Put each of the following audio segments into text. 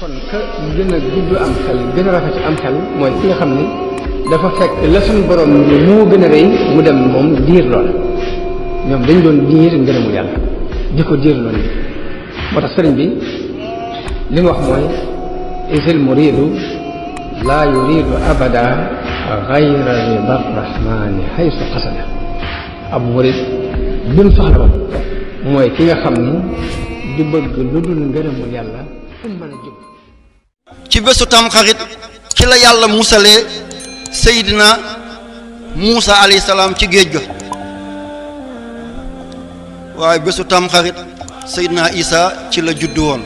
kon ka gën a gudd am xel gën a rafet am xel mooy ki nga xam ni dafa fekk la suñu borom ni moo gën a rëy mu dem moom diir loola. ñoom dañ doon diir ngërëmu yàlla di ko diir loolu moo tax sëriñ bi li mu wax mooy isil muridu laa yuridu abada gayra rida rahmani haysu qasada. ab murid bi mu soxla woon mooy ki nga xam ni du bëgg lu dul ngërëmu yàlla fu mu mën a jub. ci bésu tamxarit ci la yàlla musalee Seydina Muusa alayhi salaam ci géej ga, waaye bésu tamxarit Seydina Isa ci la juddu woon,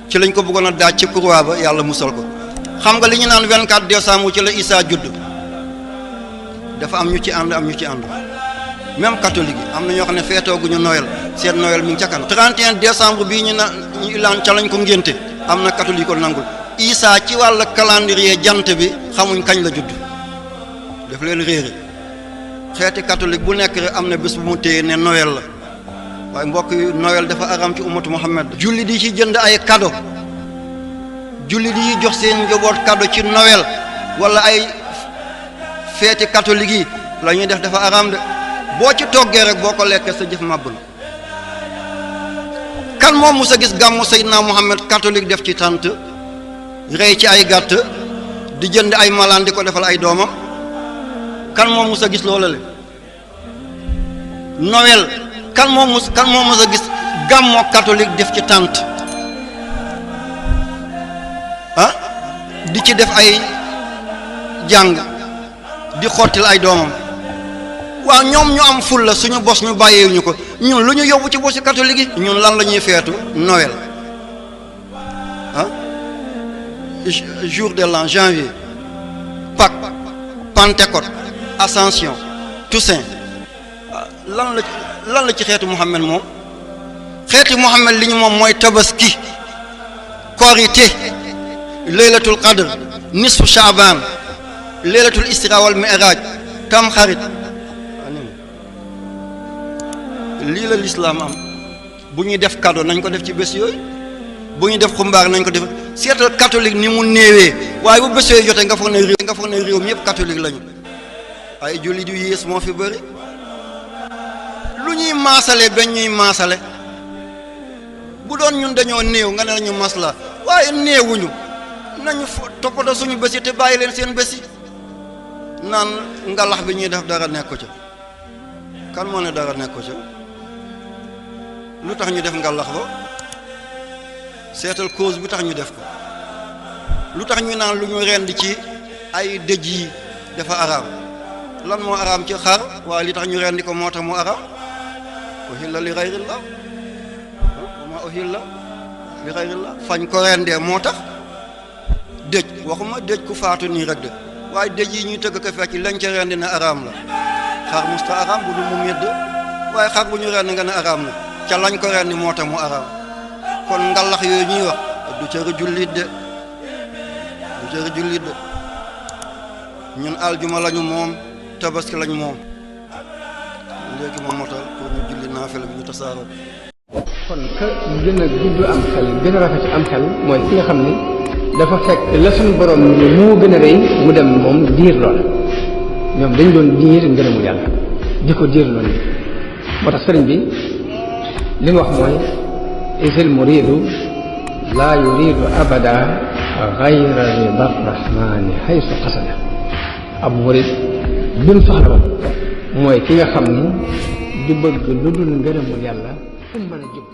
ci lañ ko bëggoon a daaj ci croix ba yàlla musal ko. xam nga li ñu naan 24 décembre ci la Isa judd, dafa am ñu ci ànd am ñu ci ànd. même catholique yi am na ñoo xam ne feetooguñu Noël, seen Noël mi ngi ca kanam. 31 décembre bii ñu laan ca lañ ko ngénte, am na catholique ko nangul. Isa ci wàll calendrier jant bi xamuñ kañ la judd, daf leen réere. xeeti catholique bu nekk rek am na bés bu mu téye ne Noël la, waaye mbokk yi Noël dafa aram ci ummatu Muhammad. julli di ci jënd ay cadeau, julli di jox seen njaboot cadeau ci Noël wala ay feeti catholique yi la ñuy def dafa aram de. boo ci toggee rek boo ko lekkee sa jëf màbb na. kan moom mu sa gis gàmmu Seydina Muhammad catholique def ci tànt rey ci ay gàtt di jënd ay malaan di ko defal ay doomam? kan moom mu sa gis loola le Noël kan moom mu sa gis gàmmoo catholique def ci tànt ah di ci def ay jàng di xottil ay doomam? waaw ñoom ñu am ful la suñu bos ñu bàyyeewuñu ko, ñun lu ñu yóbbu ci bosi catholique yi. ñun lan la ñuy feetu Noël ah jour de l'an, janvier, Pâques, Pentecôte, Ascension, Toussaint. lan la ci xeetu Muhammad moom? xeetu Muhammad li ñu moom mooy tabaski, korité, laylatul qadr, nisfu shaaban, laylatul isra wal mi'raj, tamxarit. lii la lislaam am. bu ñuy def cadeau nañ ko def ci bés yooyu, bu ñuy def xumbaar nañ ko def. seetal catholique ni mu néewee, waaye bu bés yooyu jotee nga foog ne réew mi yëpp catholique lañu. ay jullit yu yées moo fi bëri. lu ñuy maasale bañ ñuy maasale. bu doon ñun dañoo néew nga ne lañu masla, waaye néewuñu. nañu toppatoo suñu bés yi te bàyyi leen seen bés yi. naan ngalax bi ñuy def dara nekk ko ca. kan moo ne dara nekk ko ca? lu tax ñu def ngalax ba? seetal cause bi tax ñu def ko. lu tax ñu naan lu ñu rend ci ay dëj yi dafa araam? lan moo araam ci xar? waaye li tax ñu rendi ko moo tax mu araam. uhilla li ghayrillah, ma uhilla li ghayrillah. fañ ko rendee moo tax. dëj waxuma dëj ku faatu nii rek de, waaye dëj yi ñuy tëgg ko fecc lañ ca rendi ne araam la. xar musta araam bu dul mu medd, waaye xar bu ñu rendi nga ne araam na, ca lañ ko rendi moo tax mu araam. kon ngalax yooyu ñuy wax du cëru jullit de, du cëru jullit de. ñun aljuma lañu moom, tabaski lañu moom. léegi moom motal pour ñu julli naafila bi ñu tasaaroo. kon ka gën a gudd am xel gën a rafet am xel mooy ki nga xam ni dafa fekk la suñu borom ni moo gën a rëy mu dem moom diir loola. ñoom dañ doon diir ngërëmu yàlla di ko diir loolu moo tax sëriñ bi li mu wax mooy isil muridu laa yuridu abada gayra rida rahmani haysu qasada. ab murid bi mu soxla woon mooy ki nga xam ni du bëgg lu dul ngërëmu yàlla fu mu mën a jub.